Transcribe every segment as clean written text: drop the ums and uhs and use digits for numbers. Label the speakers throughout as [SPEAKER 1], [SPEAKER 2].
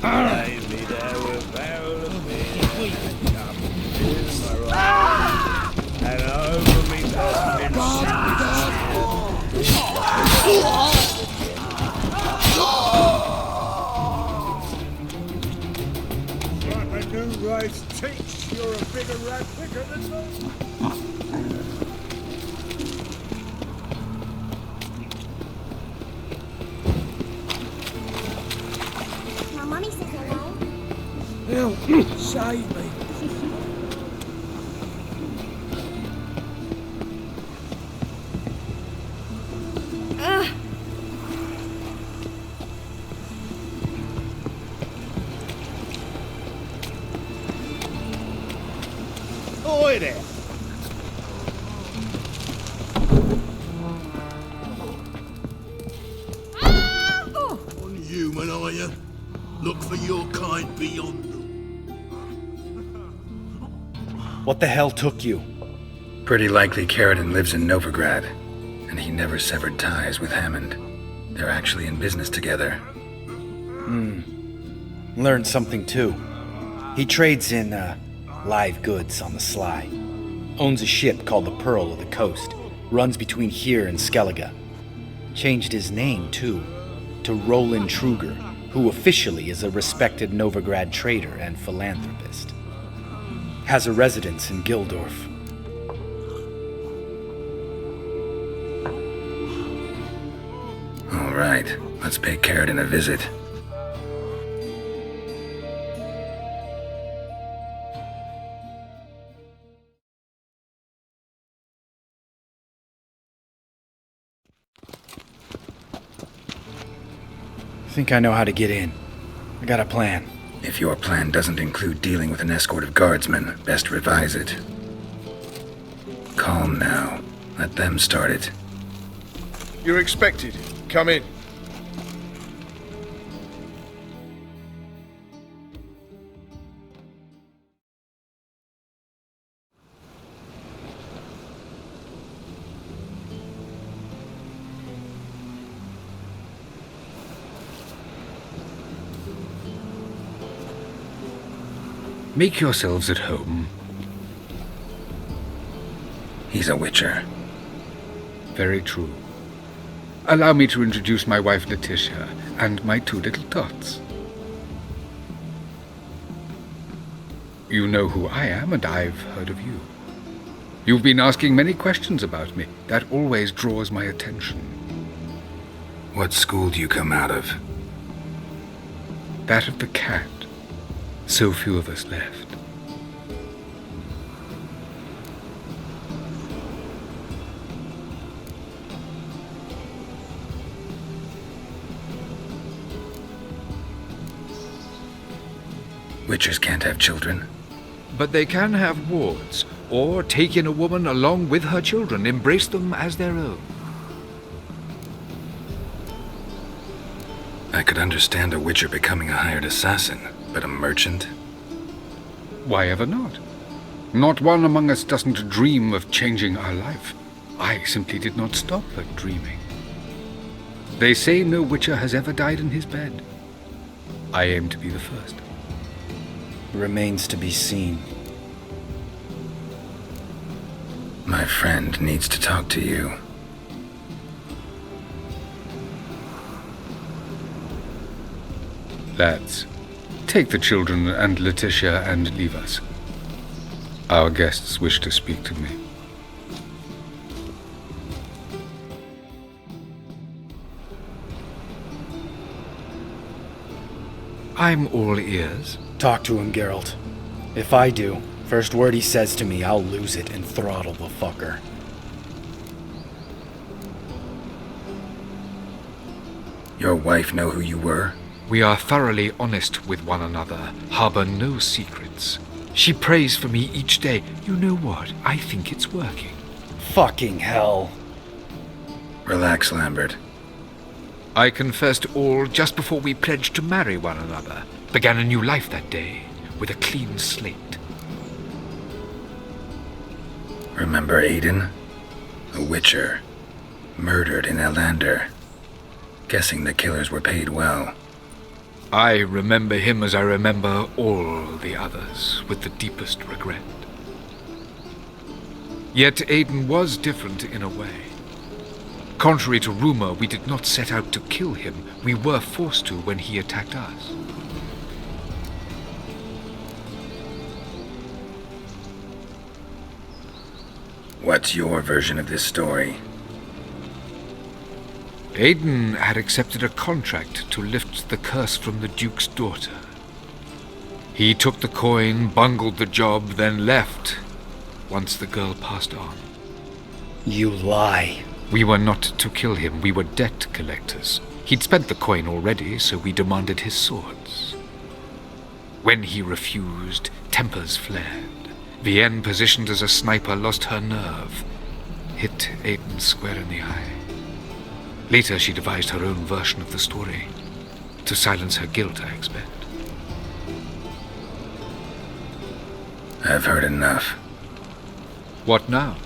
[SPEAKER 1] Lay me down with barrel of beer and come in my right and over me Like a new race teach, you're a bigger rat picker than me.
[SPEAKER 2] My mummy says hello.
[SPEAKER 1] Help, save me. Oi there!
[SPEAKER 3] Unhuman, are you? Look for your kind beyond them.
[SPEAKER 4] What the hell took you?
[SPEAKER 5] Pretty likely Carradine lives in Novigrad, and he never severed ties with Hammond. They're actually in business together.
[SPEAKER 4] Learned something too. He trades in, live goods on the sly. Owns a ship called the Pearl of the Coast. Runs between here and Skellige. Changed his name, too, to Roland Truger, who officially is a respected Novigrad trader and philanthropist. Has a residence in Gildorf.
[SPEAKER 5] All right, let's pay Carradine a visit.
[SPEAKER 4] Think I know how to get in. I got a plan.
[SPEAKER 5] If your plan doesn't include dealing with an escort of guardsmen, best revise it. Calm now. Let them start it.
[SPEAKER 6] You're expected. Come in.
[SPEAKER 7] Make yourselves at home.
[SPEAKER 5] He's a witcher.
[SPEAKER 7] Very true. Allow me to introduce my wife Letitia and my two little tots. You know who I am, and I've heard of you. You've been asking many questions about me. That always draws my attention.
[SPEAKER 5] What school do you come out of?
[SPEAKER 7] That of the cat. So few of us left.
[SPEAKER 5] Witchers can't have children.
[SPEAKER 7] But they can have wards, or take in a woman along with her children, embrace them as their own.
[SPEAKER 5] I could understand a witcher becoming a hired assassin, but a merchant?
[SPEAKER 7] Why ever not? Not one among us doesn't dream of changing our life. I simply did not stop at dreaming. They say no witcher has ever died in his bed. I aim to be the first.
[SPEAKER 4] Remains to be seen.
[SPEAKER 5] My friend needs to talk to you.
[SPEAKER 7] Lads, take the children and Letitia and leave us. Our guests wish to speak to me. I'm all ears.
[SPEAKER 4] Talk to him, Geralt. If I do, first word he says to me, I'll lose it and throttle the fucker.
[SPEAKER 5] Your wife know who you were?
[SPEAKER 7] We are thoroughly honest with one another, harbor no secrets. She prays for me each day. You know what? I think it's working.
[SPEAKER 4] Fucking hell.
[SPEAKER 5] Relax, Lambert.
[SPEAKER 7] I confessed all just before we pledged to marry one another. Began a new life that day, with a clean slate.
[SPEAKER 5] Remember Aiden? A witcher. Murdered in Elander. Guessing the killers were paid well.
[SPEAKER 7] I remember him as I remember all the others, with the deepest regret. Yet Aiden was different in a way. Contrary to rumor, we did not set out to kill him. We were forced to when he attacked us.
[SPEAKER 5] What's your version of this story?
[SPEAKER 7] Aiden had accepted a contract to lift the curse from the Duke's daughter. He took the coin, bungled the job, then left once the girl passed on.
[SPEAKER 4] You lie.
[SPEAKER 7] We were not to kill him, we were debt collectors. He'd spent the coin already, so we demanded his swords. When he refused, tempers flared. Vienne, positioned as a sniper, lost her nerve. Hit Aiden square in the eye. Later, she devised her own version of the story. To silence her guilt, I expect.
[SPEAKER 5] I've heard enough.
[SPEAKER 7] What now?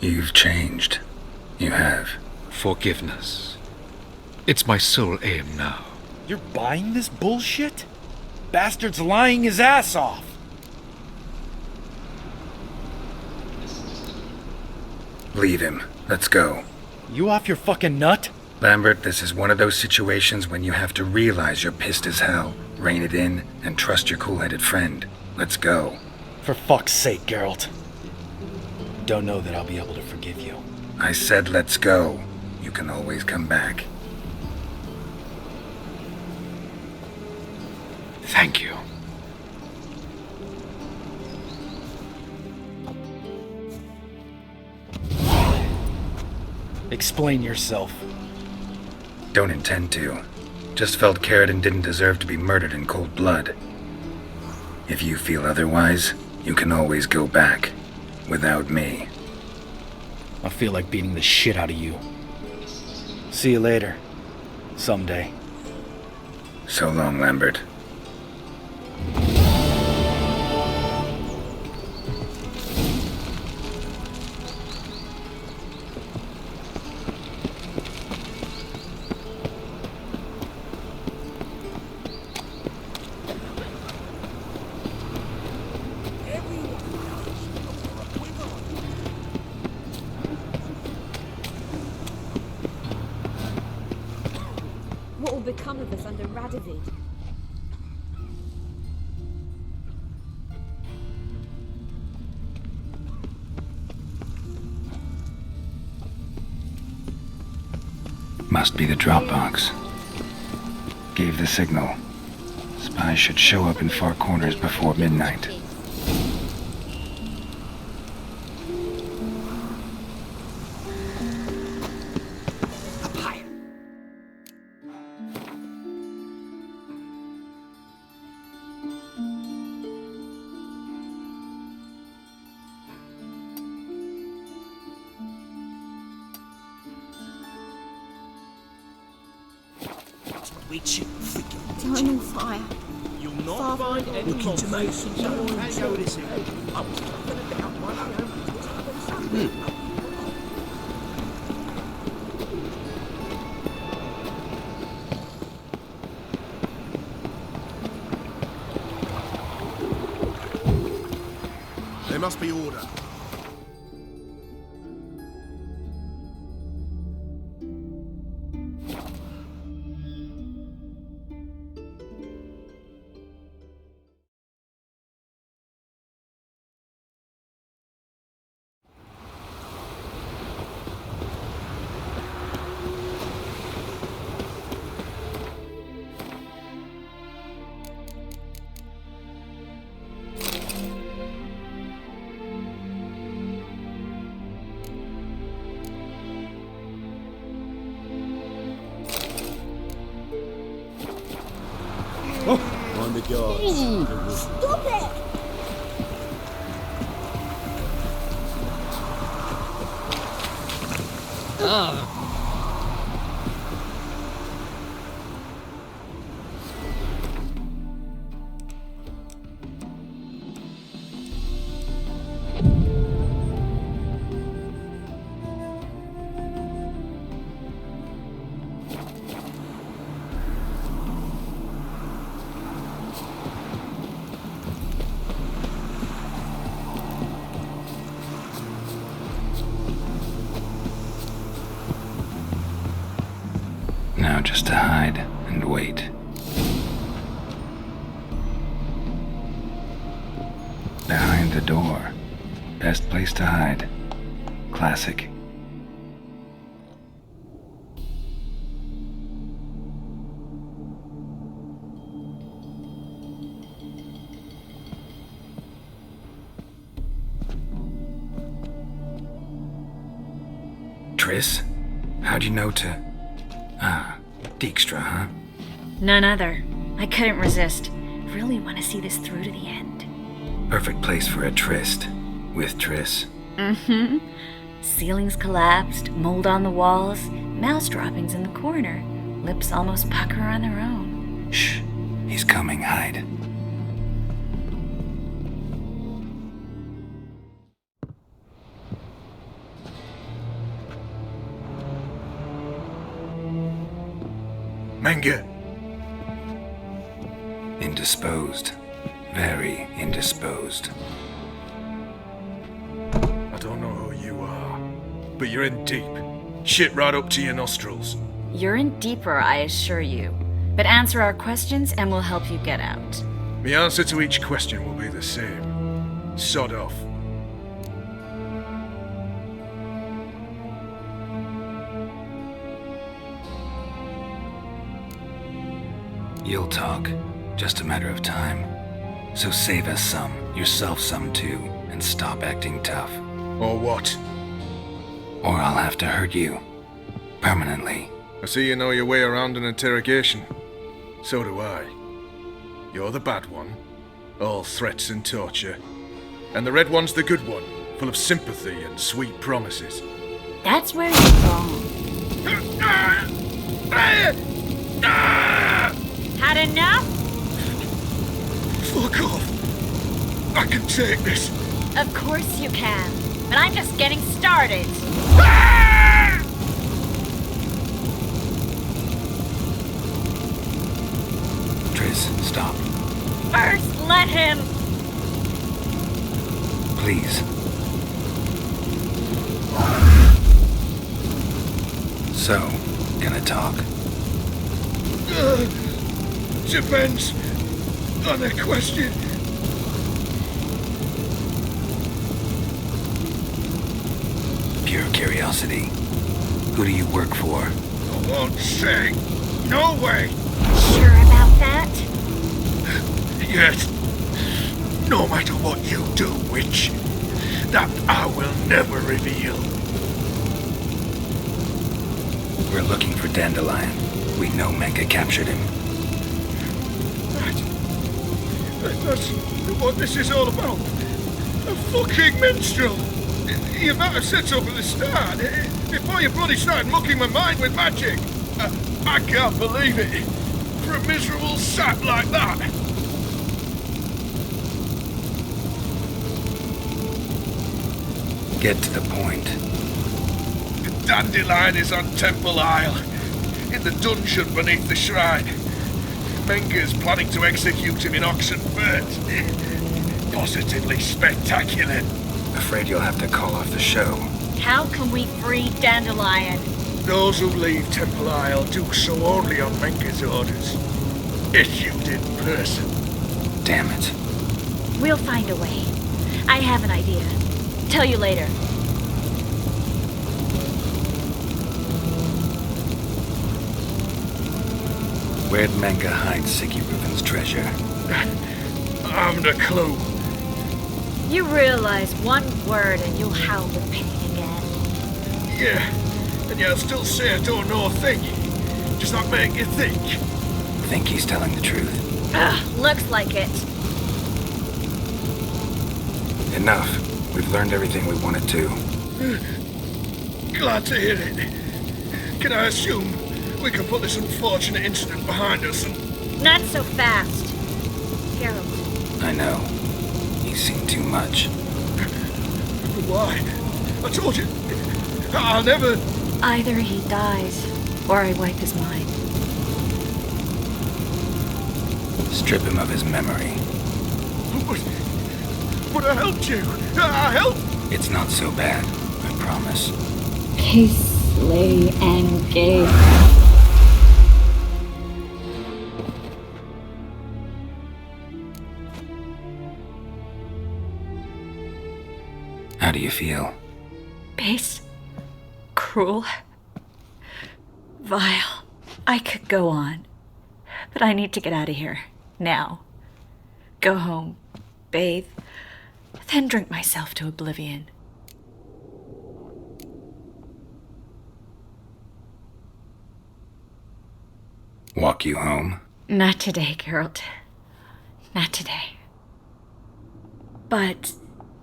[SPEAKER 5] You've changed. You have.
[SPEAKER 7] Forgiveness. It's my sole aim now.
[SPEAKER 4] You're buying this bullshit? Bastard's lying his ass off.
[SPEAKER 5] Leave him. Let's go.
[SPEAKER 4] You off your fucking nut?
[SPEAKER 5] Lambert, this is one of those situations when you have to realize you're pissed as hell, rein it in, and trust your cool-headed friend. Let's go.
[SPEAKER 4] For fuck's sake, Geralt. Don't know that I'll be able to forgive you.
[SPEAKER 5] I said let's go. You can always come back.
[SPEAKER 7] Thank you.
[SPEAKER 4] Explain yourself.
[SPEAKER 5] Don't intend to. Just felt Carradine didn't deserve to be murdered in cold blood. If you feel otherwise, you can always go back. Without me.
[SPEAKER 4] I feel like beating the shit out of you. See you later. Someday.
[SPEAKER 5] So long, Lambert.
[SPEAKER 8] What will become of us under Radovid?
[SPEAKER 5] Must be the drop box. Gave the signal. Spies should show up in far corners before midnight.
[SPEAKER 2] Time and fire.
[SPEAKER 1] You'll not find any conflict.
[SPEAKER 6] There must be order.
[SPEAKER 1] Mind the guards.
[SPEAKER 2] Stop it!
[SPEAKER 5] just to hide and wait. Behind the door. Best place to hide. Classic. Triss? How'd you know to... Dijkstra, huh?
[SPEAKER 9] None other. I couldn't resist. Really want to see this through to the end.
[SPEAKER 5] Perfect place for a tryst. With Triss.
[SPEAKER 9] Mm-hmm. Ceilings collapsed, mold on the walls, mouse droppings in the corner. Lips almost pucker on their own.
[SPEAKER 5] Shh. He's coming, hide.
[SPEAKER 3] Menge.
[SPEAKER 5] Indisposed. Very indisposed.
[SPEAKER 3] I don't know who you are, but you're in deep. Shit right up to your nostrils.
[SPEAKER 9] You're in deeper, I assure you. But answer our questions and we'll help you get out.
[SPEAKER 3] The answer to each question will be the same. Sod off.
[SPEAKER 5] You'll talk. Just a matter of time. So save us some, yourself some too, and stop acting tough.
[SPEAKER 3] Or what?
[SPEAKER 5] Or I'll have to hurt you. Permanently.
[SPEAKER 3] I see you know your way around an interrogation. So do I. You're the bad one. All threats and torture. And the red one's the good one, full of sympathy and sweet promises.
[SPEAKER 9] That's where you're wrong. Had enough?
[SPEAKER 3] Fuck off. I can take this.
[SPEAKER 9] Of course you can. But I'm just getting started.
[SPEAKER 5] Triss, stop.
[SPEAKER 9] First, let him.
[SPEAKER 5] Please. So, gonna talk?
[SPEAKER 3] Depends on the question.
[SPEAKER 5] Pure curiosity. Who do you work for?
[SPEAKER 3] I won't say. No way.
[SPEAKER 9] Sure about that?
[SPEAKER 3] Yet, no matter what you do, witch, that I will never reveal.
[SPEAKER 5] We're looking for Dandelion. We know Menge captured him.
[SPEAKER 3] That's what this is all about. A fucking minstrel. You might have said so from the start, before you bloody started mucking my mind with magic. I can't believe it. For a miserable sap like that.
[SPEAKER 5] Get to the point.
[SPEAKER 3] The Dandelion is on Temple Isle, in the dungeon beneath the shrine. Menge's planning to execute him in Oxenfurt. Positively spectacular.
[SPEAKER 5] Afraid you'll have to call off the show.
[SPEAKER 9] How can we free Dandelion?
[SPEAKER 3] Those who leave Temple Isle do so only on Menge's orders. Issued in person.
[SPEAKER 5] Damn it.
[SPEAKER 9] We'll find a way. I have an idea. Tell you later.
[SPEAKER 5] Where'd Menge hide Siggy Reuben's treasure?
[SPEAKER 3] I haven't a clue.
[SPEAKER 9] You realize one word and you'll howl with pain again.
[SPEAKER 3] Yeah, and yet I'll still say I don't know a thing. Does that make you think?
[SPEAKER 5] Think he's telling the truth?
[SPEAKER 9] Ugh, looks like it.
[SPEAKER 5] Enough. We've learned everything we wanted to.
[SPEAKER 3] Glad to hear it. Can I assume we can put this unfortunate incident behind us and...
[SPEAKER 9] Not so fast. Geralt.
[SPEAKER 5] I know. He's seen too much.
[SPEAKER 3] Why? I told you. I'll never...
[SPEAKER 9] Either he dies, or I wipe his mind.
[SPEAKER 5] Strip him of his memory.
[SPEAKER 3] But I helped you. I helped...
[SPEAKER 5] It's not so bad, I promise.
[SPEAKER 9] Kiss, lay, and gave.
[SPEAKER 5] How do you feel?
[SPEAKER 9] Base. Cruel. Vile. I could go on. But I need to get out of here. Now. Go home. Bathe. Then drink myself to oblivion.
[SPEAKER 5] Walk you home?
[SPEAKER 9] Not today, Geralt. Not today. But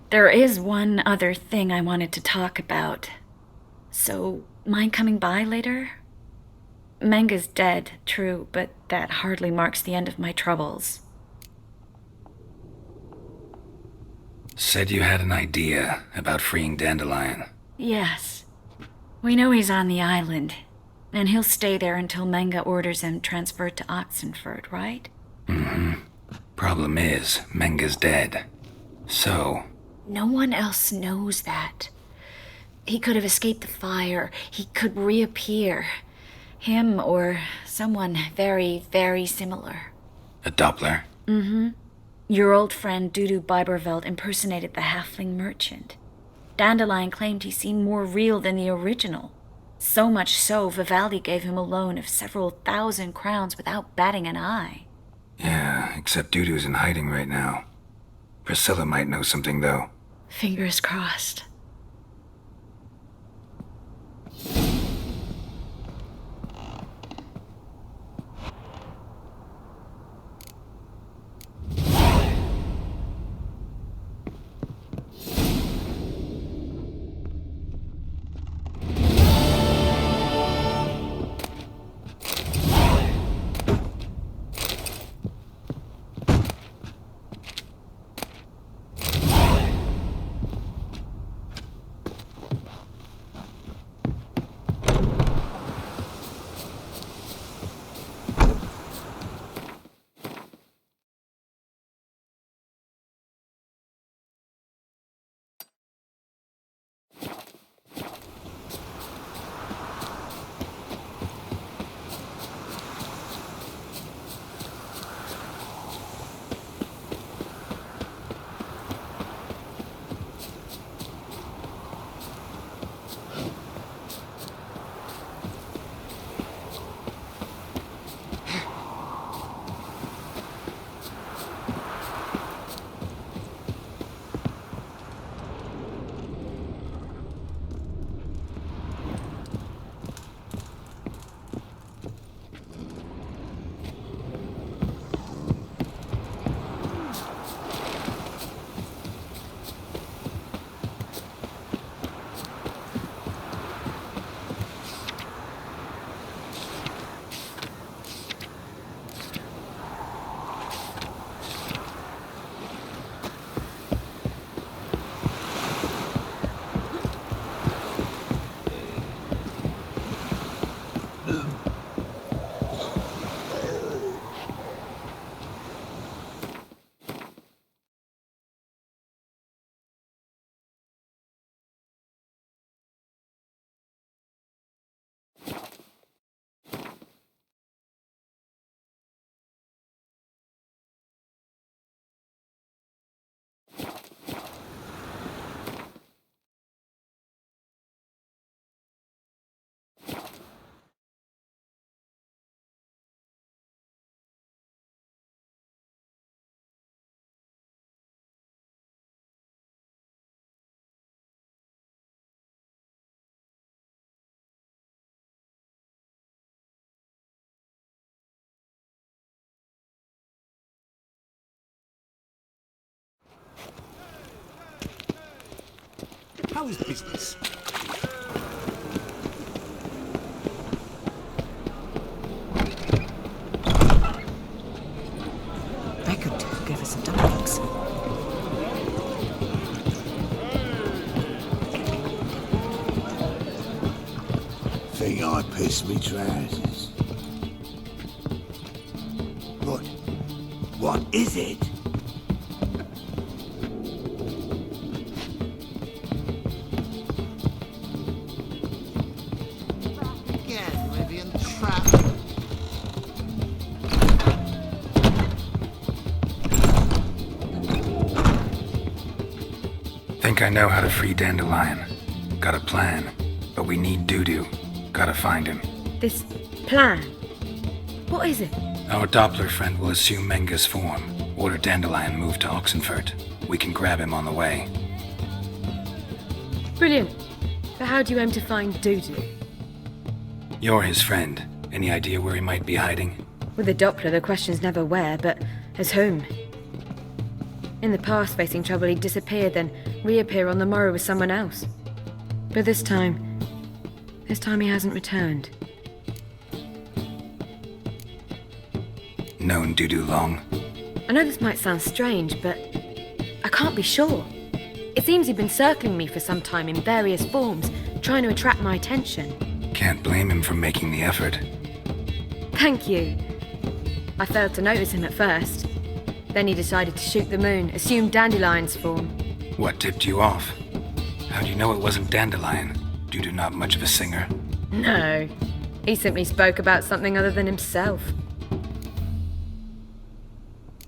[SPEAKER 9] there is one other thing I wanted to talk about. So, mind coming by later? Menga's dead, true, but that hardly marks the end of my troubles.
[SPEAKER 5] Said you had an idea about freeing Dandelion.
[SPEAKER 9] Yes. We know he's on the island, and he'll stay there until Menga orders him transferred to Oxenford, right?
[SPEAKER 5] Mm-hmm. Problem is, Menga's dead. So...
[SPEAKER 9] No one else knows that. He could have escaped the fire. He could reappear. Him or someone very, very similar.
[SPEAKER 5] A Doppler?
[SPEAKER 9] Mm-hmm. Your old friend Dudu Biberveld impersonated the halfling merchant. Dandelion claimed he seemed more real than the original. So much so, Vivaldi gave him a loan of several thousand crowns without batting an eye.
[SPEAKER 5] Yeah, except Dudu's in hiding right now. Priscilla might know something, though.
[SPEAKER 9] Fingers crossed.
[SPEAKER 6] How is business?
[SPEAKER 10] That could give us some dumplings.
[SPEAKER 1] Think I pissed me trousers. What is it?
[SPEAKER 5] Think think I know how to free Dandelion. Got a plan, but we need Dudu. Gotta find him.
[SPEAKER 11] This plan? What is it?
[SPEAKER 5] Our Doppler friend will assume Menga's form. Order Dandelion move to Oxenfurt. We can grab him on the way.
[SPEAKER 11] Brilliant. But how do you aim to find Dudu?
[SPEAKER 5] You're his friend. Any idea where he might be hiding?
[SPEAKER 11] With the Doppler, the question's never where, but as whom. In the past, facing trouble, he'd disappear, then reappear on the morrow with someone else. But this time he hasn't returned.
[SPEAKER 5] Known Dudu long?
[SPEAKER 11] I know this might sound strange, but I can't be sure. It seems he'd been circling me for some time in various forms, trying to attract my attention.
[SPEAKER 5] Can't blame him for making the effort.
[SPEAKER 11] Thank you. I failed to notice him at first. Then he decided to shoot the moon, assume Dandelion's form.
[SPEAKER 5] What tipped you off? How do you know it wasn't Dandelion? Dudu not much of a singer?
[SPEAKER 11] No. He simply spoke about something other than himself.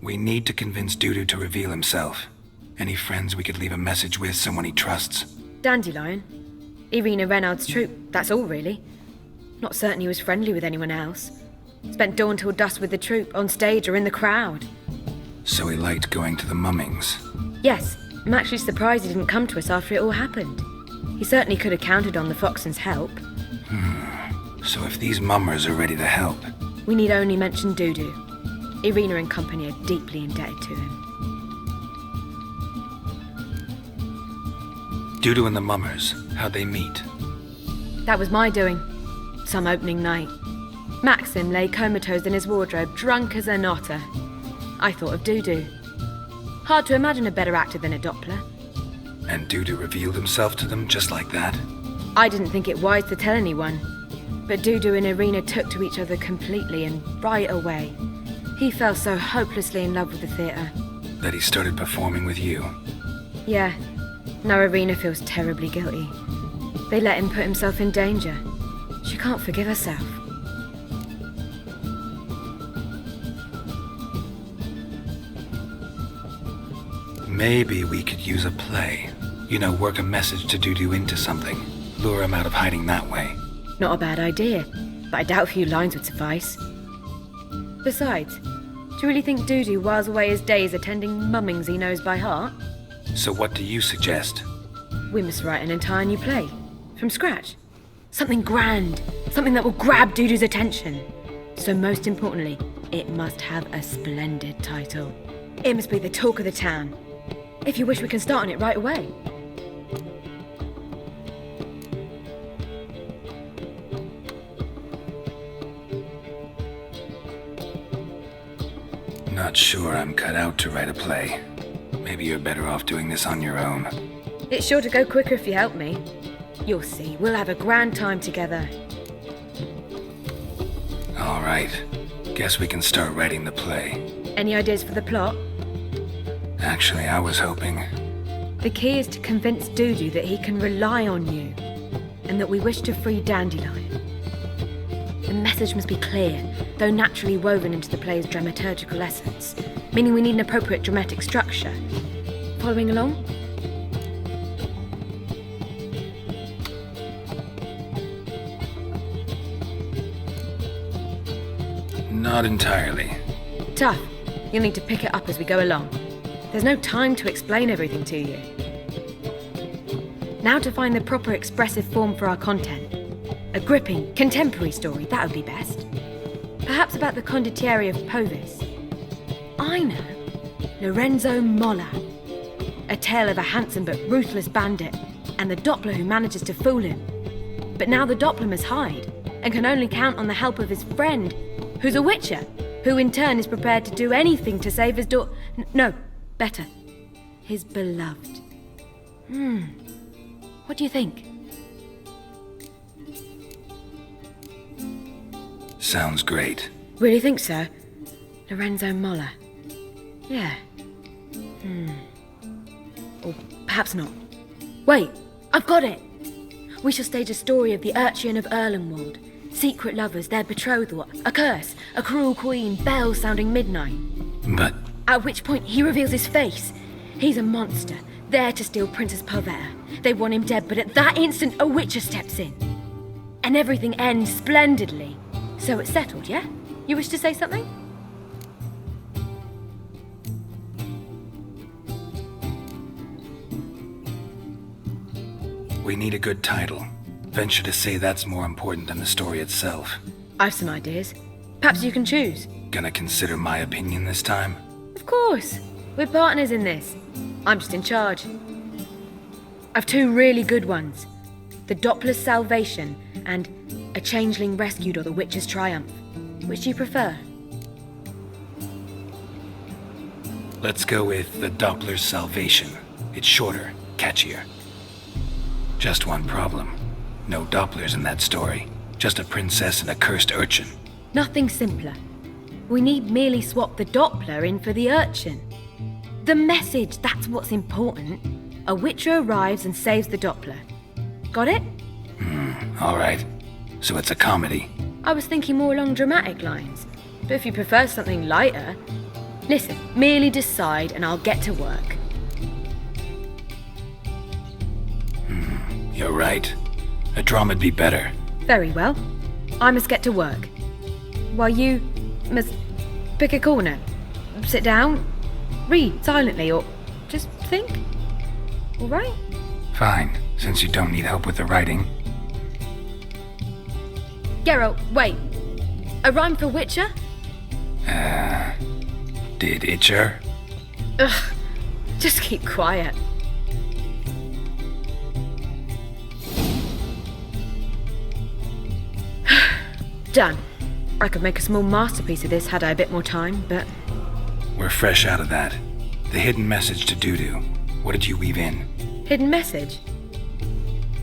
[SPEAKER 5] We need to convince Dudu to reveal himself. Any friends we could leave a message with, someone he trusts?
[SPEAKER 11] Dandelion? Irina Renard's troupe, that's all really. Not certain he was friendly with anyone else. Spent dawn till dusk with the troupe, on stage or in the crowd.
[SPEAKER 5] So he liked going to the mummings?
[SPEAKER 11] Yes, I'm actually surprised he didn't come to us after it all happened. He certainly could have counted on the Foxen's help.
[SPEAKER 5] So if these mummers are ready to help...
[SPEAKER 11] We need only mention Dudu. Irina and company are deeply indebted to him.
[SPEAKER 5] Dudu and the mummers, how'd they meet?
[SPEAKER 11] That was my doing. Some opening night. Maxim lay comatose in his wardrobe, drunk as an otter. I thought of Dudu. Hard to imagine a better actor than a Doppler.
[SPEAKER 5] And Dudu revealed himself to them just like that?
[SPEAKER 11] I didn't think it wise to tell anyone. But Dudu and Irina took to each other completely and right away. He fell so hopelessly in love with the theatre.
[SPEAKER 5] That he started performing with you?
[SPEAKER 11] Yeah. Now Irina feels terribly guilty. They let him put himself in danger. She can't forgive herself.
[SPEAKER 5] Maybe we could use a play. You know, work a message to Dudu into something. Lure him out of hiding that way.
[SPEAKER 11] Not a bad idea, but I doubt a few lines would suffice. Besides, do you really think Dudu whiles away his days attending mummings he knows by heart?
[SPEAKER 5] So what do you suggest?
[SPEAKER 11] We must write an entire new play. From scratch. Something grand. Something that will grab Dudu's attention. So most importantly, it must have a splendid title. It must be the talk of the town. If you wish, we can start on it right away.
[SPEAKER 5] Not sure I'm cut out to write a play. Maybe you're better off doing this on your own.
[SPEAKER 11] It's sure to go quicker if you help me. You'll see, we'll have a grand time together.
[SPEAKER 5] All right. Guess we can start writing the play.
[SPEAKER 11] Any ideas for the plot?
[SPEAKER 5] Actually, I was hoping...
[SPEAKER 11] The key is to convince Dudu that he can rely on you, and that we wish to free Dandelion. The message must be clear, though naturally woven into the play's dramaturgical essence, meaning we need an appropriate dramatic structure. Following along?
[SPEAKER 5] Not entirely.
[SPEAKER 11] Tough. You'll need to pick it up as we go along. There's no time to explain everything to you. Now to find the proper expressive form for our content. A gripping, contemporary story, that would be best. Perhaps about the condottieri of Povis. I know. Lorenzo Molla. A tale of a handsome but ruthless bandit, and the Doppler who manages to fool him. But now the Doppler must hide, and can only count on the help of his friend, who's a witcher, who in turn is prepared to do anything to save his no, better, his beloved. What do you think?
[SPEAKER 5] Sounds great.
[SPEAKER 11] Really think so? Lorenzo Molla. Yeah. Or perhaps not. Wait, I've got it! We shall stage a story of the Urchin of Erlenwald. Secret lovers, their betrothal, a curse, a cruel queen, bells sounding midnight.
[SPEAKER 5] But...
[SPEAKER 11] At which point he reveals his face. He's a monster, there to steal Princess Pavetta. They want him dead, but at that instant, a Witcher steps in. And everything ends splendidly. So it's settled, yeah? You wish to say something?
[SPEAKER 5] We need a good title. Venture to say that's more important than the story itself.
[SPEAKER 11] I've some ideas. Perhaps you can choose.
[SPEAKER 5] Gonna consider my opinion this time?
[SPEAKER 11] Of course. We're partners in this. I'm just in charge. I've two really good ones. The Doppler's Salvation and A Changeling Rescued or the Witcher's Triumph. Which do you prefer?
[SPEAKER 5] Let's go with the Doppler's Salvation. It's shorter, catchier. Just one problem. No Dopplers in that story. Just a princess and a cursed urchin.
[SPEAKER 11] Nothing simpler. We need merely swap the Doppler in for the urchin. The message, that's what's important. A Witcher arrives and saves the Doppler. Got it?
[SPEAKER 5] All right. So it's a comedy.
[SPEAKER 11] I was thinking more along dramatic lines. But if you prefer something lighter... Listen, merely decide and I'll get to work.
[SPEAKER 5] You're right. A drama'd be better.
[SPEAKER 11] Very well. I must get to work. While you must pick a corner. Sit down, read silently, or just think. All right?
[SPEAKER 5] Fine, since you don't need help with the writing.
[SPEAKER 11] Geralt, wait. A rhyme for Witcher?
[SPEAKER 5] Did Itcher?
[SPEAKER 11] Ugh, just keep quiet. Done. I could make a small masterpiece of this had I a bit more time, but...
[SPEAKER 5] We're fresh out of that. The hidden message to Dudu. What did you weave in?
[SPEAKER 11] Hidden message?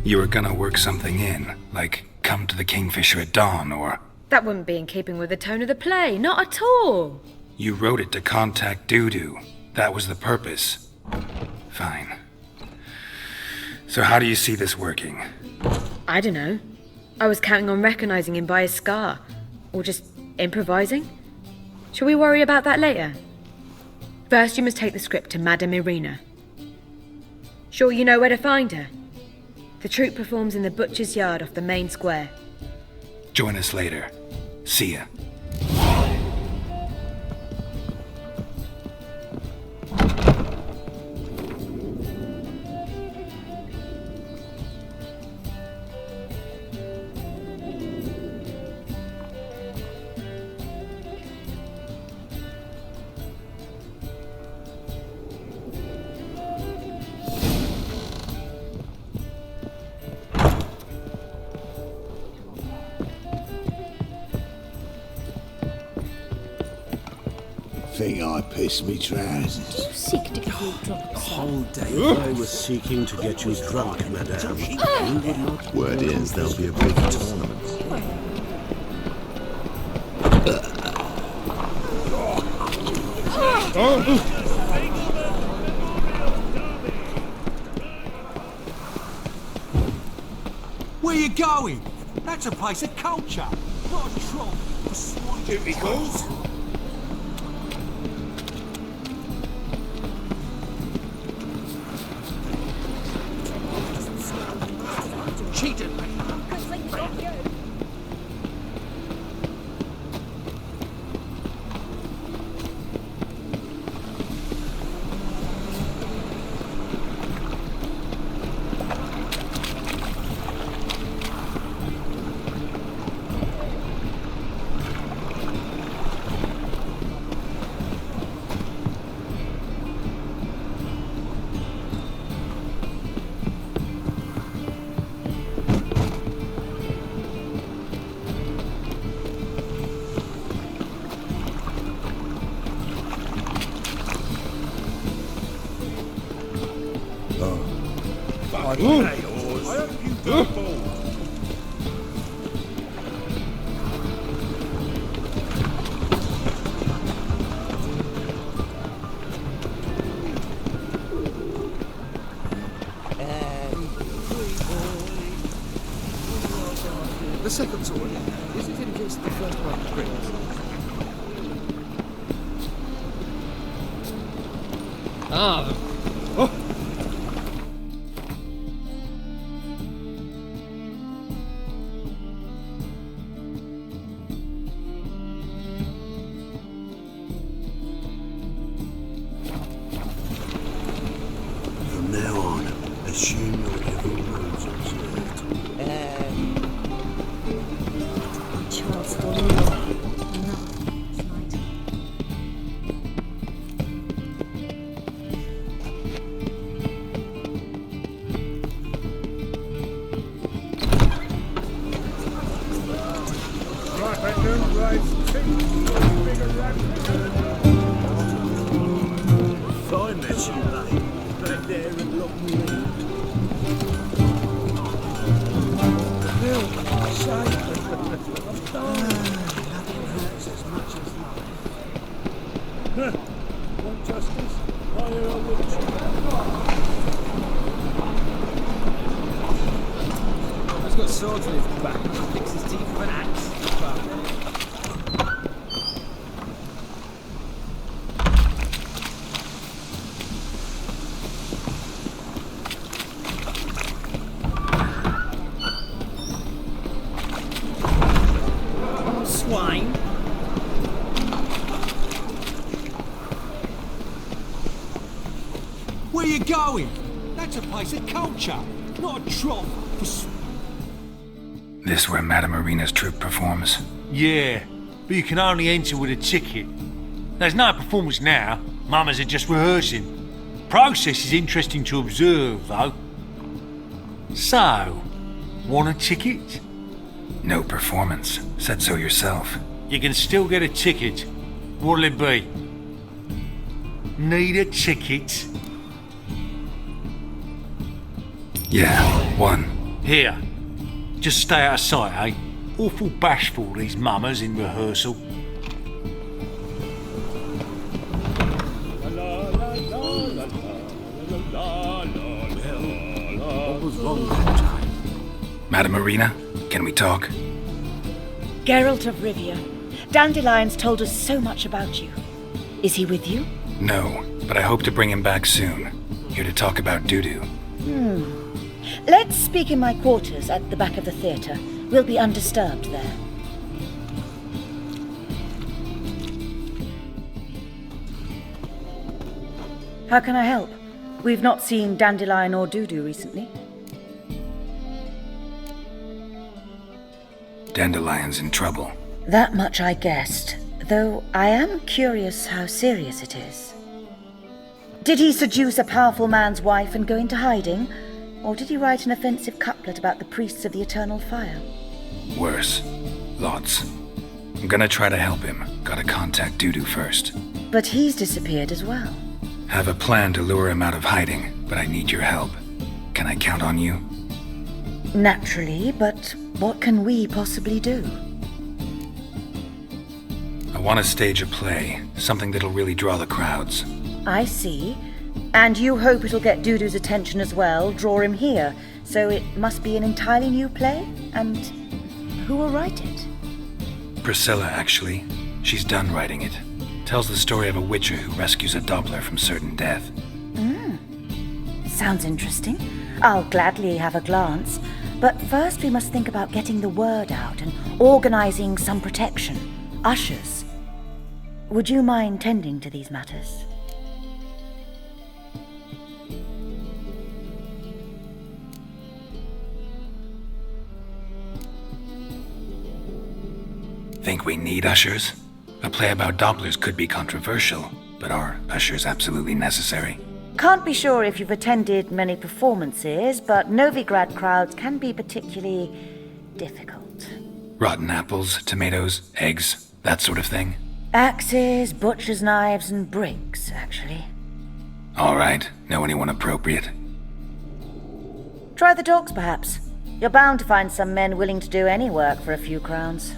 [SPEAKER 5] You were gonna work something in, like come to the Kingfisher at dawn, or...
[SPEAKER 11] That wouldn't be in keeping with the tone of the play, not at all.
[SPEAKER 5] You wrote it to contact Dudu. That was the purpose. Fine. So how do you see this working?
[SPEAKER 11] I don't know. I was counting on recognizing him by his scar. Or just improvising. Shall we worry about that later? First, you must take the script to Madame Irina. Sure you know where to find her? The troupe performs in the butcher's yard off the main square.
[SPEAKER 5] Join us later. See ya.
[SPEAKER 6] Think I pissed me trousers.
[SPEAKER 8] Do you seek to get you drunk?
[SPEAKER 6] The whole day I was seeking to get you drunk, madame. You would not. Word is there'll be a big tournament.
[SPEAKER 12] Where you going? That's a place of culture, not a trough for swine.
[SPEAKER 1] Typicals.
[SPEAKER 12] Cheated me. The second sword. Is it in case the first one breaks?
[SPEAKER 6] she lay back there and locked me in. Well, say, I've done. Nothing hurts as much as life. Want justice? Hire a witch.
[SPEAKER 13] He's got swords in his back. Picks his teeth with an axe.
[SPEAKER 10] Swine.
[SPEAKER 12] Where you going? That's a place of culture, not a trough for...
[SPEAKER 5] This where Madame Marina's troupe performs?
[SPEAKER 14] Yeah, but you can only enter with a ticket. There's no performance now. Mamas are just rehearsing. Process is interesting to observe, though. So, want a ticket?
[SPEAKER 5] No performance. Said so yourself.
[SPEAKER 14] You can still get a ticket. What'll it be? Need a ticket?
[SPEAKER 5] Yeah, one.
[SPEAKER 14] Here. Just stay out of sight, eh? Awful bashful, these mamas in rehearsal.
[SPEAKER 6] What was wrong that time?
[SPEAKER 5] Madame Marina, can we talk?
[SPEAKER 9] Geralt of Rivia. Dandelion's told us so much about you. Is he with you?
[SPEAKER 5] No, but I hope to bring him back soon. Here to talk about doo-doo.
[SPEAKER 9] Let's speak in my quarters at the back of the theatre. We'll be undisturbed there. How can I help? We've not seen Dandelion or Dudu recently.
[SPEAKER 5] Dandelion's in trouble.
[SPEAKER 9] That much I guessed, though I am curious how serious it is. Did he seduce a powerful man's wife and go into hiding? Or did he write an offensive couplet about the priests of the eternal fire?
[SPEAKER 5] Worse. Lots. I'm gonna try to help him. Gotta contact Dudu first.
[SPEAKER 9] But he's disappeared as well.
[SPEAKER 5] Have a plan to lure him out of hiding, but I need your help. Can I count on you?
[SPEAKER 9] Naturally, but what can we possibly do?
[SPEAKER 5] I want to stage a play, something that'll really draw the crowds.
[SPEAKER 9] I see. And you hope it'll get Dudu's attention as well, draw him here. So it must be an entirely new play? And who will write it?
[SPEAKER 5] Priscilla, actually. She's done writing it. Tells the story of a witcher who rescues a Doppler from certain death.
[SPEAKER 9] Sounds interesting. I'll gladly have a glance. But first we must think about getting the word out and organizing some protection. Ushers. Would you mind tending to these matters?
[SPEAKER 5] Think we need ushers? A play about Dopplers could be controversial, but are ushers absolutely necessary?
[SPEAKER 9] Can't be sure if you've attended many performances, but Novigrad crowds can be particularly difficult.
[SPEAKER 5] Rotten apples, tomatoes, eggs, that sort of thing?
[SPEAKER 9] Axes, butcher's knives, and bricks, actually.
[SPEAKER 5] All right, know anyone appropriate?
[SPEAKER 9] Try the dogs, perhaps. You're bound to find some men willing to do any work for a few crowns.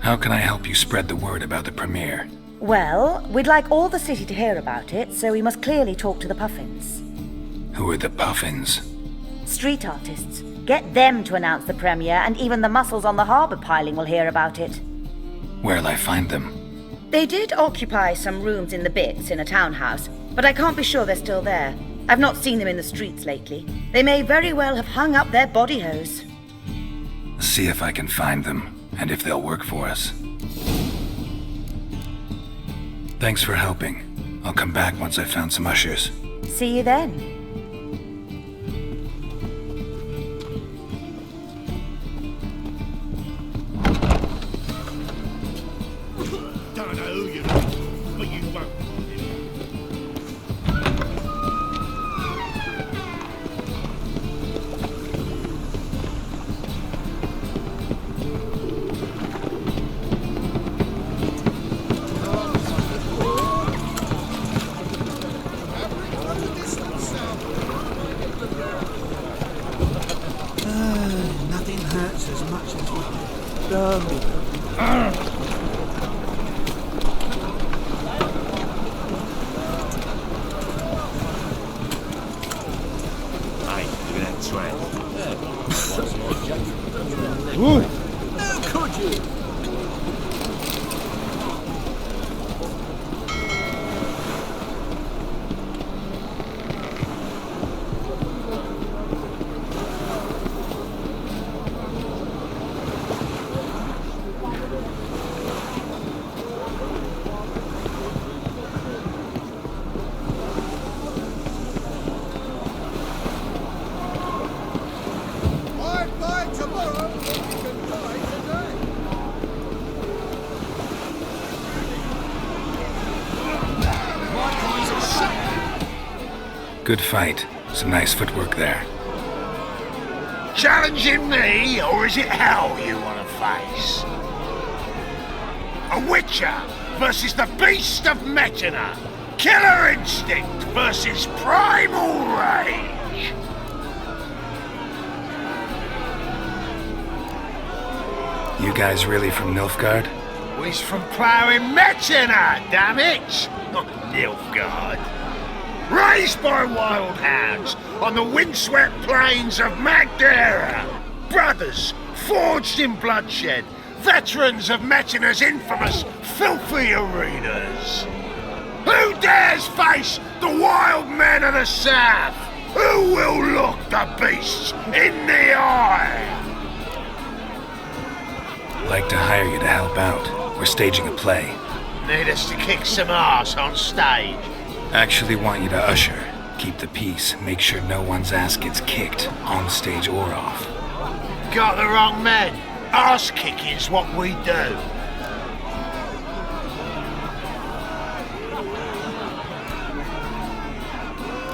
[SPEAKER 5] How can I help you spread the word about the premiere?
[SPEAKER 9] Well, we'd like all the city to hear about it, so we must clearly talk to the Puffins.
[SPEAKER 5] Who are the Puffins?
[SPEAKER 9] Street artists. Get them to announce the premiere, and even the mussels on the harbour piling will hear about it.
[SPEAKER 5] Where'll I find them?
[SPEAKER 9] They did occupy some rooms in the Bits in a townhouse, but I can't be sure they're still there. I've not seen them in the streets lately. They may very well have hung up their body hose.
[SPEAKER 5] See if I can find them. And if they'll work for us. Thanks for helping. I'll come back once I've found some ushers.
[SPEAKER 9] See you then.
[SPEAKER 6] Don't know who you are, but you won't.
[SPEAKER 1] Hey, look at that tramp.
[SPEAKER 12] How could you?
[SPEAKER 5] Good fight. Some nice footwork there.
[SPEAKER 3] Challenging me, or is it hell you want to face? A witcher versus the beast of Metina. Killer instinct versus primal rage.
[SPEAKER 5] You guys really from Nilfgaard?
[SPEAKER 3] We's from ploughing Metina, damn it! Not Nilfgaard. Raised by wild hounds on the windswept plains of Magdera. Brothers forged in bloodshed. Veterans of Metina's infamous filthy arenas. Who dares face the wild men of the south? Who will look the beasts in the eye?
[SPEAKER 5] Like to hire you to help out. We're staging a play.
[SPEAKER 3] Need us to kick some ass on stage?
[SPEAKER 5] Actually want you to usher. Keep the peace. Make sure no one's ass gets kicked, on stage or off.
[SPEAKER 3] Got the wrong men. Ass kicking's what we do.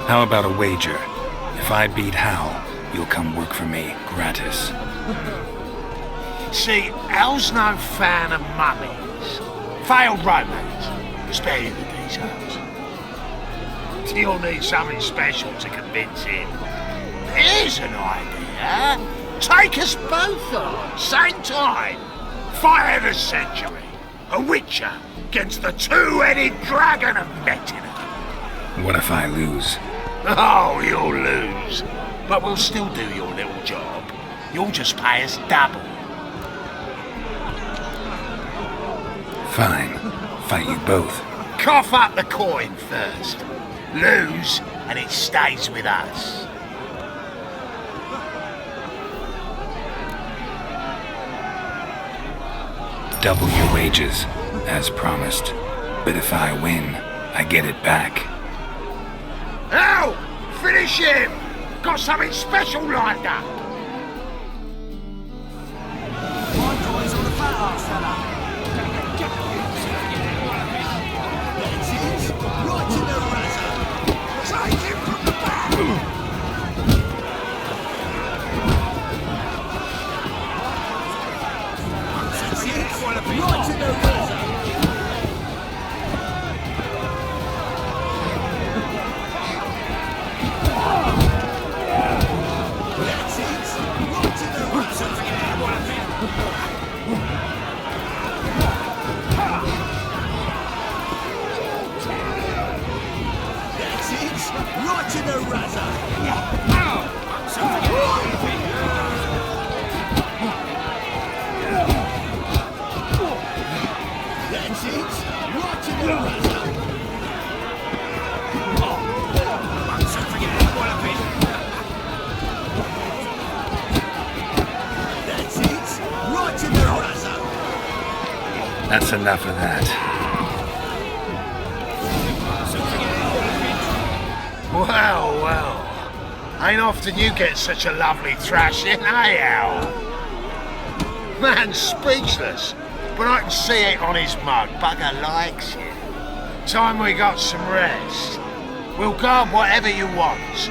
[SPEAKER 5] How about a wager? If I beat Hal, you'll come work for me, gratis.
[SPEAKER 3] See, Hal's no fan of mummies. Failed romance. Spare you the details. You'll need something special to convince him. Here's an idea. Take us both on, same time. Fight of the century. A witcher against the two-headed dragon of Metina.
[SPEAKER 5] What if I lose?
[SPEAKER 3] Oh, you'll lose. But we'll still do your little job. You'll just pay us double.
[SPEAKER 5] Fine. Fight you both.
[SPEAKER 3] Cough up the coin first. Lose, and it stays with us.
[SPEAKER 5] Double your wages, as promised. But if I win, I get it back.
[SPEAKER 3] Now, finish him! Got something special lined up.
[SPEAKER 12] My boy's on the fat ass fella. Right to the razor. Take him from the back. Right to the razor. That's it. Right to the razor. Right to the razor! That's it! Right to the razor! That's it! Right to the razor!
[SPEAKER 5] That's enough of that.
[SPEAKER 3] Well, well. Ain't often you get such a lovely thrashing, eh, Al? Man's speechless, but I can see it on his mug. Bugger likes it. Time we got some rest. We'll guard whatever you want.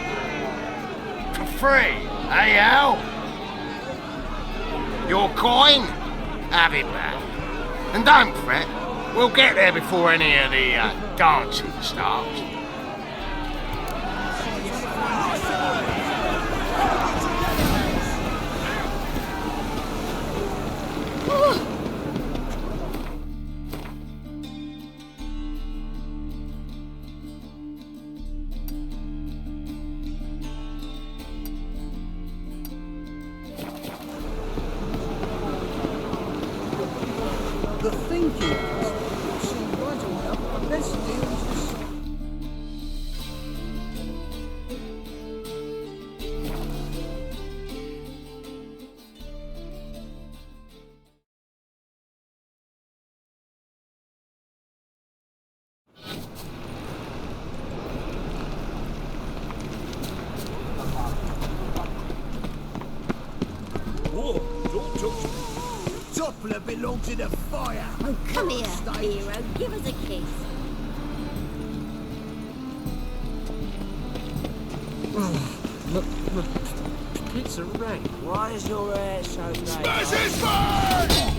[SPEAKER 3] For free, eh, Al? Your coin? Have it back. And don't fret, we'll get there before any of the dancing starts.
[SPEAKER 12] Doppler belongs in the fire.
[SPEAKER 2] Come here, hero. Give us a kiss.
[SPEAKER 13] It's a red. Why is your hair so grey?
[SPEAKER 3] Smash his face!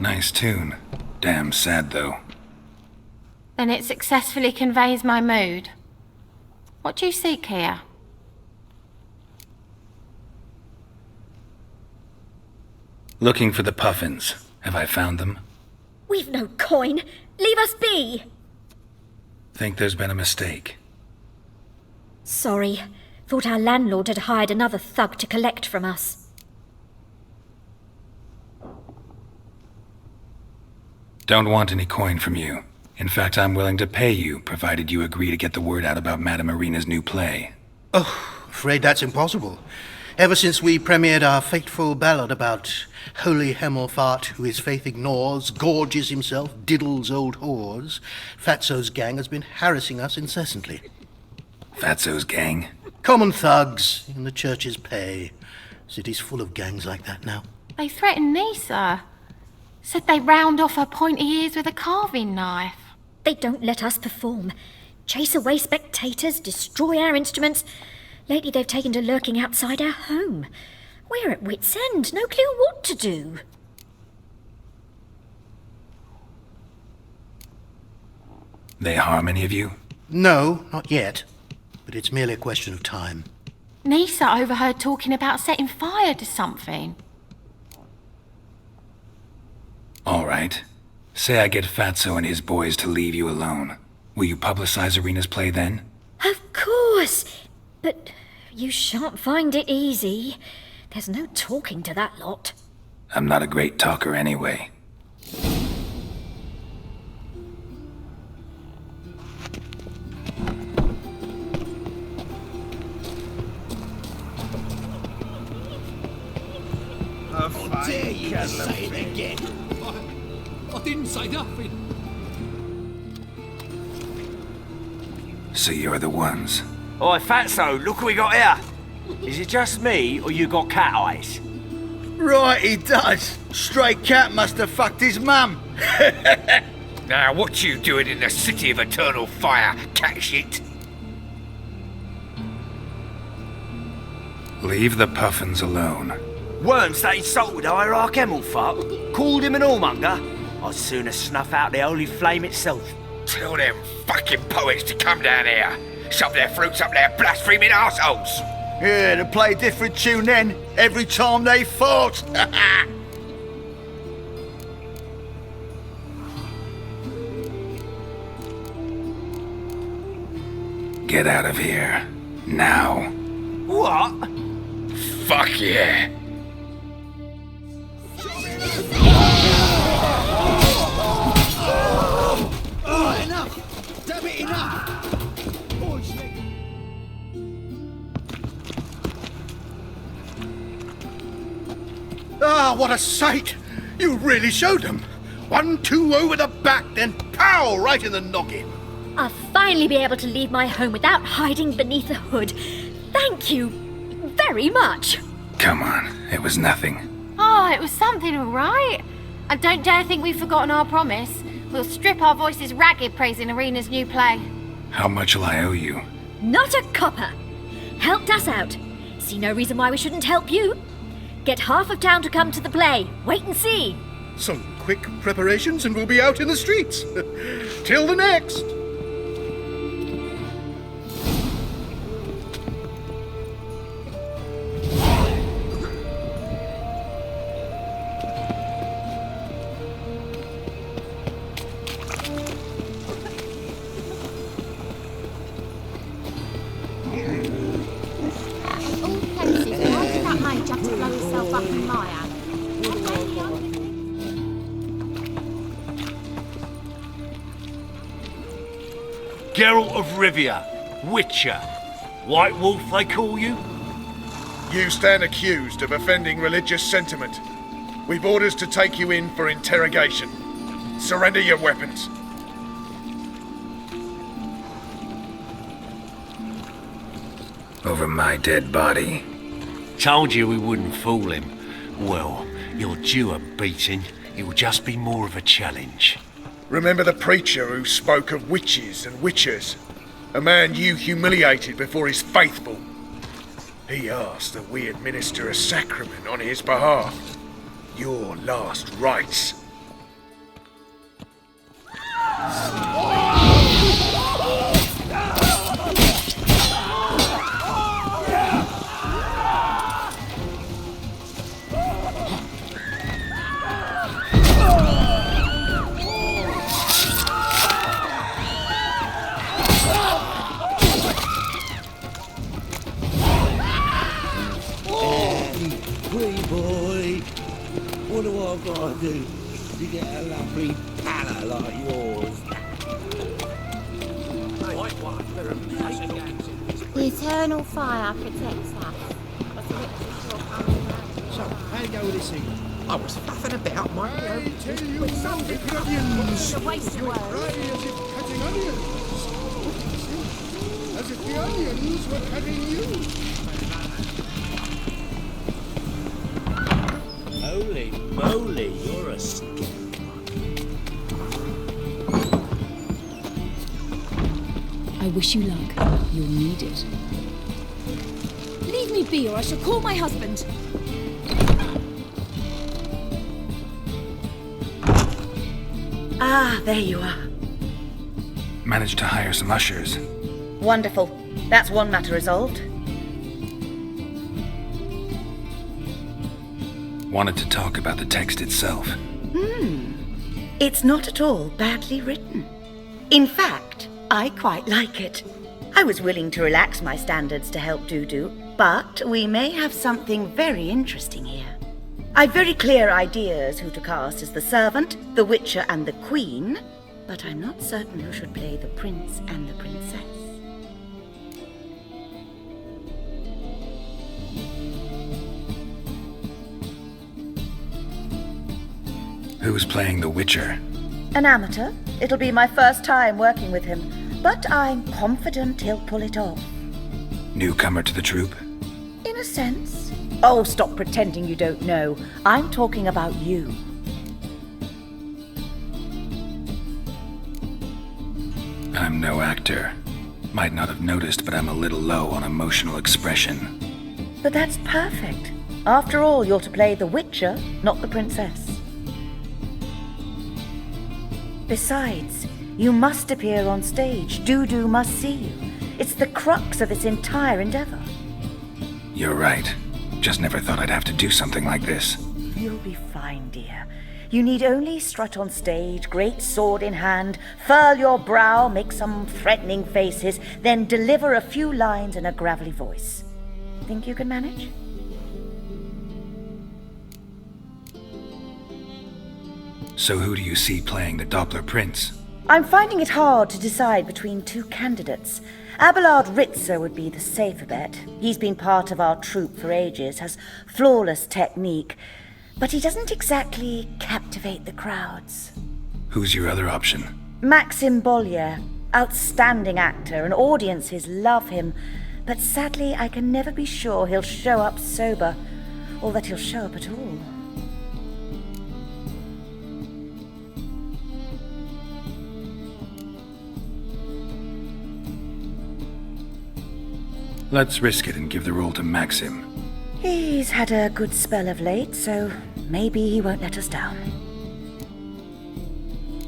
[SPEAKER 5] Nice tune. Damn sad, though.
[SPEAKER 15] Then it successfully conveys my mood. What do you seek here?
[SPEAKER 5] Looking for the puffins. Have I found them?
[SPEAKER 2] We've no coin. Leave us be.
[SPEAKER 5] Think there's been a mistake.
[SPEAKER 2] Sorry. Thought our landlord had hired another thug to collect from us.
[SPEAKER 5] Don't want any coin from you. In fact, I'm willing to pay you, provided you agree to get the word out about Madame Irina's new play.
[SPEAKER 16] Oh, afraid that's impossible. Ever since we premiered our fateful ballad about holy Hemmelfart, who his faith ignores, gorges himself, diddles old whores, Fatso's gang has been harassing us incessantly.
[SPEAKER 5] Fatso's gang?
[SPEAKER 16] Common thugs in the church's pay. City's full of gangs like that now.
[SPEAKER 15] They threatened Nisa. Said they round off her pointy ears with a carving knife.
[SPEAKER 2] They don't let us perform. Chase away spectators, destroy our instruments. Lately they've taken to lurking outside our home. We're at wit's end, no clue what to do.
[SPEAKER 5] They harm any of you?
[SPEAKER 16] No, not yet. But it's merely a question of time.
[SPEAKER 15] Nisa overheard talking about setting fire to something.
[SPEAKER 5] All right. Say I get Fatso and his boys to leave you alone. Will you publicize Irina's play then?
[SPEAKER 2] Of course. But you shan't find it easy. There's no talking to that lot.
[SPEAKER 5] I'm not a great talker anyway.
[SPEAKER 12] How dare you say it again? I didn't say nothing.
[SPEAKER 5] So you're the ones.
[SPEAKER 13] Oi, Fatso, look what we got here. Is it just me, or you got cat eyes?
[SPEAKER 17] Right, he does. Stray cat must have fucked his mum.
[SPEAKER 7] Now, what you doing in the city of eternal fire, cat shit?
[SPEAKER 5] Leave the puffins alone.
[SPEAKER 13] Worms that insulted Hierarch Emmelfart, called him an whoremonger. I'd sooner snuff out the holy flame itself.
[SPEAKER 7] Tell them fucking poets to come down here. Shove their fruits up their blaspheming arseholes.
[SPEAKER 17] Yeah, to play a different tune then, every time they fought.
[SPEAKER 5] Get out of here. Now.
[SPEAKER 13] What?
[SPEAKER 7] Fuck yeah.
[SPEAKER 12] Enough! Damn it, enough!
[SPEAKER 16] Ah, what a sight! You really showed them. 1-2 over the back, then pow, right in the noggin.
[SPEAKER 2] I'll finally be able to leave my home without hiding beneath a hood. Thank you very much.
[SPEAKER 5] Come on, it was nothing.
[SPEAKER 15] Oh, it was something, all right. I don't dare think we've forgotten our promise. We'll strip our voices ragged praising Irina's new play.
[SPEAKER 5] How much'll I owe you?
[SPEAKER 2] Not a copper. Helped us out. See no reason why we shouldn't help you. Get half of town to come to the play. Wait and see.
[SPEAKER 16] Some quick preparations and we'll be out in the streets. Till the next.
[SPEAKER 14] Geralt of Rivia, Witcher. White Wolf, they call you?
[SPEAKER 3] You stand accused of offending religious sentiment. We've orders to take you in for interrogation. Surrender your weapons.
[SPEAKER 5] Over my dead body.
[SPEAKER 14] Told you we wouldn't fool him. Well, you're due a beating. It will just be more of a challenge.
[SPEAKER 3] Remember the preacher who spoke of witches and witchers? A man you humiliated before his faithful. He asked that we administer a sacrament on his behalf. Your last rites.
[SPEAKER 1] What do I gotta do to get a lovely pallor like yours?
[SPEAKER 15] The eternal fire protects us.
[SPEAKER 1] So, how you go with this thing? I was faffing about my own with something.
[SPEAKER 15] It's a waste of words.
[SPEAKER 3] As if cutting onions. As if the onions were cutting you.
[SPEAKER 1] Holy moly, you're a skunk.
[SPEAKER 18] I wish you luck. You'll need it. Leave me be, or I shall call my husband.
[SPEAKER 9] Ah, there you are.
[SPEAKER 5] Managed to hire some ushers.
[SPEAKER 9] Wonderful. That's one matter resolved.
[SPEAKER 5] Wanted to talk about the text itself.
[SPEAKER 9] It's not at all badly written. In fact, I quite like it. I was willing to relax my standards to help Dudu, but we may have something very interesting here. I've very clear ideas who to cast as the servant, the witcher, and the queen, but I'm not certain who should play the prince and the princess.
[SPEAKER 5] Who's playing the Witcher?
[SPEAKER 9] An amateur. It'll be my first time working with him, but I'm confident he'll pull it off.
[SPEAKER 5] Newcomer to the troupe?
[SPEAKER 9] In a sense. Oh, stop pretending you don't know. I'm talking about you.
[SPEAKER 5] I'm no actor. Might not have noticed, but I'm a little low on emotional expression.
[SPEAKER 9] But that's perfect. After all, you're to play the Witcher, not the princess. Besides, you must appear on stage. Dudu must see you. It's the crux of this entire endeavor.
[SPEAKER 5] You're right. Just never thought I'd have to do something like this.
[SPEAKER 9] You'll be fine, dear. You need only strut on stage, great sword in hand, furl your brow, make some threatening faces, then deliver a few lines in a gravelly voice. Think you can manage?
[SPEAKER 5] So who do you see playing the Doppler Prince?
[SPEAKER 9] I'm finding it hard to decide between two candidates. Abelard Ritzer would be the safer bet. He's been part of our troupe for ages, has flawless technique, but he doesn't exactly captivate the crowds.
[SPEAKER 5] Who's your other option?
[SPEAKER 9] Maxim Bollier, outstanding actor, and audiences love him, but sadly I can never be sure he'll show up sober, or that he'll show up at all.
[SPEAKER 5] Let's risk it and give the role to Maxim.
[SPEAKER 9] He's had a good spell of late, so maybe he won't let us down.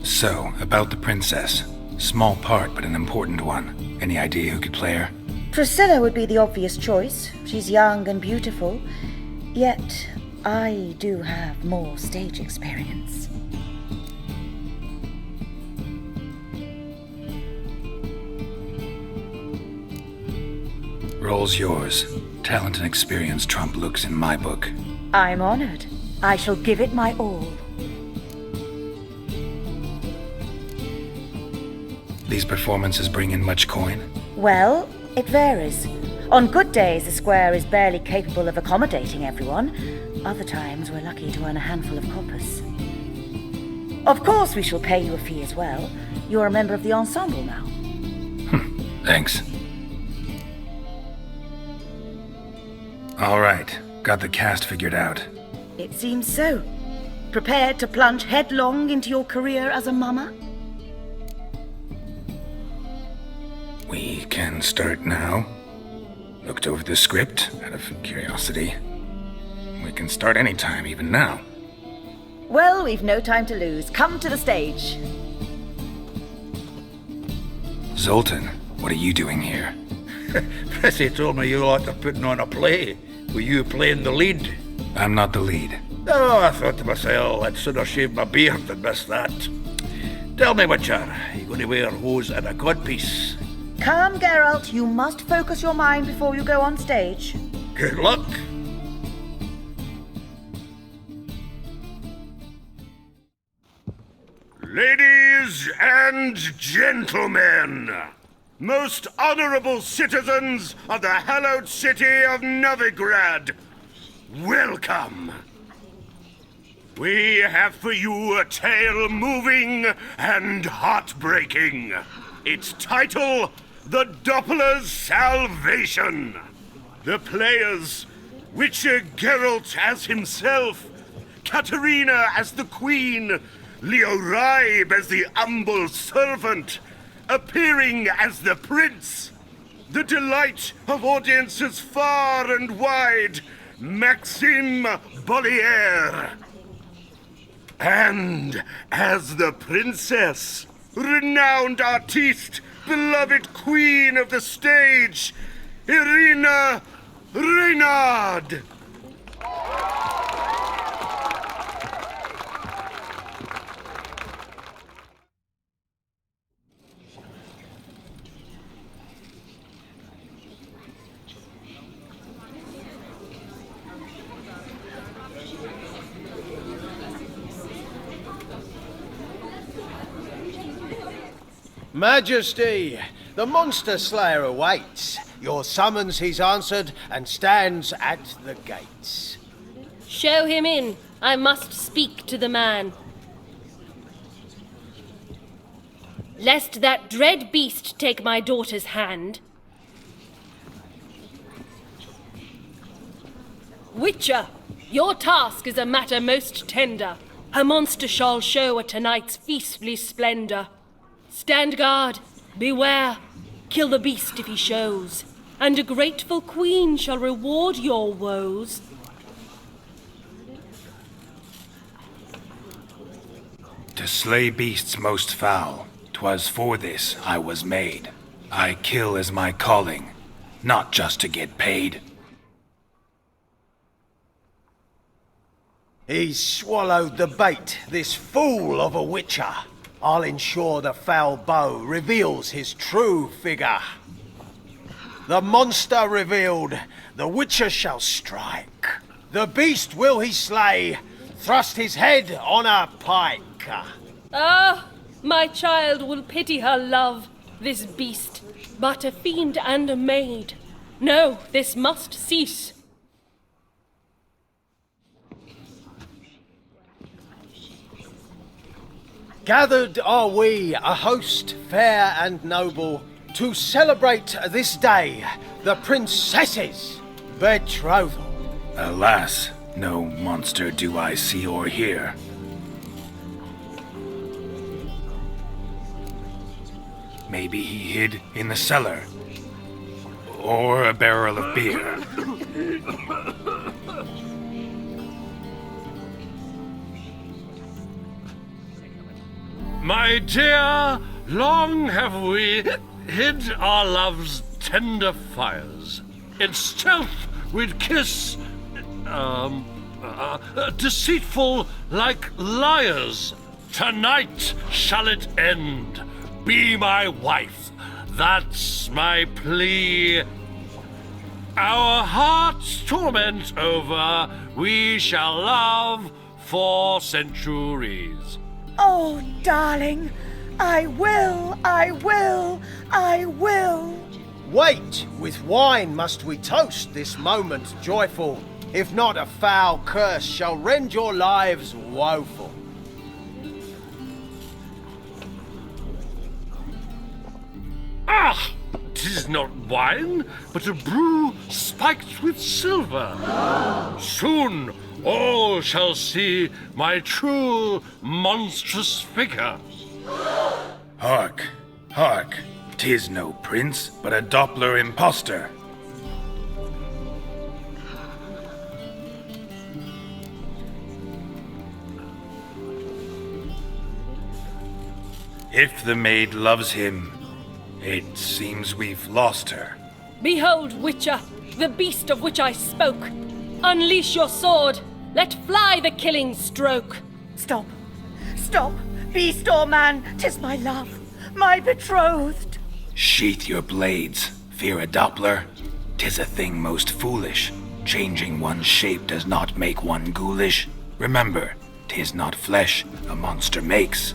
[SPEAKER 5] So, about the princess. Small part, but an important one. Any idea who could play her?
[SPEAKER 9] Priscilla would be the obvious choice. She's young and beautiful. Yet, I do have more stage experience.
[SPEAKER 5] Role's yours. Talent and experience trump looks in my book.
[SPEAKER 9] I'm honored. I shall give it my all.
[SPEAKER 5] These performances bring in much coin?
[SPEAKER 9] Well, it varies. On good days, the square is barely capable of accommodating everyone. Other times, we're lucky to earn a handful of coppers. Of course, we shall pay you a fee as well. You're a member of the ensemble now.
[SPEAKER 5] Thanks. All right, got the cast figured out.
[SPEAKER 9] It seems so. Prepared to plunge headlong into your career as a mama?
[SPEAKER 5] We can start now. Looked over the script out of curiosity. We can start anytime, even now.
[SPEAKER 9] Well, we've no time to lose. Come to the stage.
[SPEAKER 5] Zoltan, what are you doing here?
[SPEAKER 17] Prissy told me you like to putting on a play. Were you playing the lead?
[SPEAKER 5] I'm not the lead.
[SPEAKER 17] Oh, I thought to myself, I'd sooner shave my beard than miss that. Tell me, Witcher, are you going to wear hose and a codpiece?
[SPEAKER 9] Come, Geralt. You must focus your mind before you go on stage.
[SPEAKER 17] Good luck.
[SPEAKER 1] Ladies and gentlemen, most honorable citizens of the hallowed city of Novigrad, welcome. We have for you a tale moving and heartbreaking. Its title, The Doppler's Salvation. The players, Witcher Geralt as himself, Katerina as the Queen, Leoribe as the humble servant, appearing as the Prince, the delight of audiences far and wide, Maxime Bollier. And as the Princess, renowned artiste, beloved queen of the stage, Irina Reynard.
[SPEAKER 19] Majesty, the monster slayer awaits. Your summons he's answered and stands at the gates.
[SPEAKER 20] Show him in. I must speak to the man. Lest that dread beast take my daughter's hand. Witcher, your task is a matter most tender. Her monster shall show at tonight's feastly splendor. Stand guard, beware, kill the beast if he shows, and a grateful queen shall reward your woes.
[SPEAKER 5] To slay beasts most foul, 'twas for this I was made. I kill as my calling, not just to get paid.
[SPEAKER 19] He's swallowed the bait, this fool of a witcher. I'll ensure the foul bow reveals his true figure. The monster revealed, the witcher shall strike. The beast will he slay, thrust his head on a pike.
[SPEAKER 20] Ah, my child will pity her love, this beast, but a fiend and a maid. No, this must cease.
[SPEAKER 19] Gathered are we, a host fair and noble, to celebrate this day, the princess's betrothal.
[SPEAKER 5] Alas, no monster do I see or hear. Maybe he hid in the cellar, or a barrel of beer.
[SPEAKER 3] My dear, long have we hid our love's tender fires. In stealth we'd kiss, deceitful like liars. Tonight shall it end. Be my wife, that's my plea. Our hearts' torment over, we shall love for centuries.
[SPEAKER 21] Oh, darling, I will, I will, I will.
[SPEAKER 19] Wait, with wine must we toast this moment joyful. If not, a foul curse shall rend your lives woeful.
[SPEAKER 3] Ah! 'Tis not wine, but a brew spiked with silver. Soon all shall see my true monstrous figure.
[SPEAKER 5] Hark, hark. 'Tis no prince, but a Doppler impostor. If the maid loves him, it seems we've lost her.
[SPEAKER 20] Behold, Witcher, the beast of which I spoke. Unleash your sword. Let fly the killing stroke.
[SPEAKER 21] Stop. Stop. Beast or man, 'tis my love, my betrothed.
[SPEAKER 5] Sheath your blades. Fear a Doppler? 'Tis a thing most foolish. Changing one's shape does not make one ghoulish. Remember, 'tis not flesh a monster makes.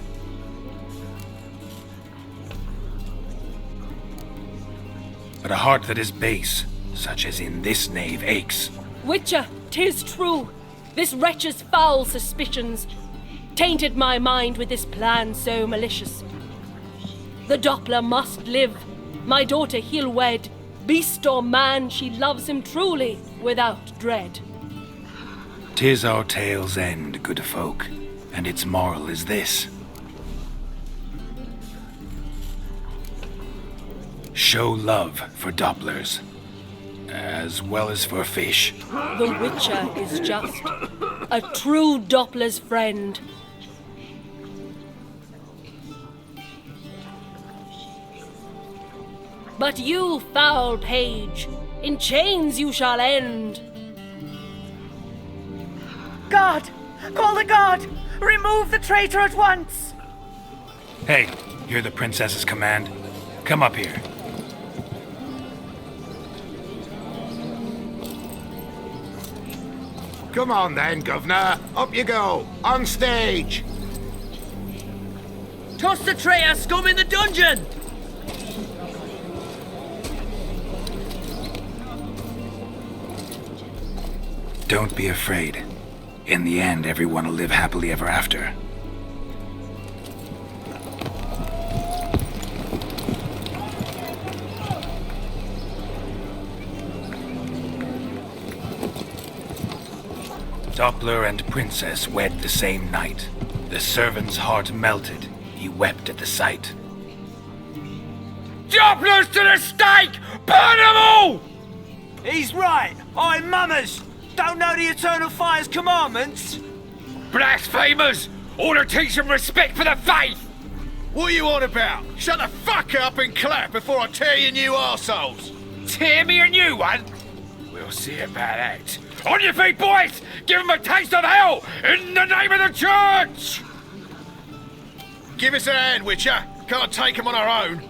[SPEAKER 5] But a heart that is base, such as in this knave, aches.
[SPEAKER 20] Witcher, 'tis true. This wretch's foul suspicions tainted my mind with this plan so malicious. The Doppler must live. My daughter he'll wed. Beast or man, she loves him truly, without dread.
[SPEAKER 5] 'Tis our tale's end, good folk, and its moral is this. Show love for Dopplers, as well as for fish.
[SPEAKER 20] The Witcher is just a true Doppler's friend. But you, foul page, in chains you shall end.
[SPEAKER 21] Guard! Call the guard! Remove the traitor at once!
[SPEAKER 5] Hey, hear the princess's command? Come up here.
[SPEAKER 22] Come on then, governor. Up you go. On stage.
[SPEAKER 23] Toss the traitor scum in the dungeon!
[SPEAKER 5] Don't be afraid. In the end, everyone will live happily ever after. Doppler and princess wed the same night. The servant's heart melted. He wept at the sight.
[SPEAKER 13] Dopplers to the stake! Burn them all!
[SPEAKER 19] He's right. I'm mummers. Don't know the Eternal Fire's commandments?
[SPEAKER 13] Blasphemers! Ought to teach them respect for the faith!
[SPEAKER 3] What are you on about? Shut the fuck up and clap before I tear you new arseholes!
[SPEAKER 13] Tear me a new one? We'll see about that. On your feet, boys! Give them a taste of hell in the name of the church!
[SPEAKER 3] Give us a hand, Witcher. Can't take them on our own.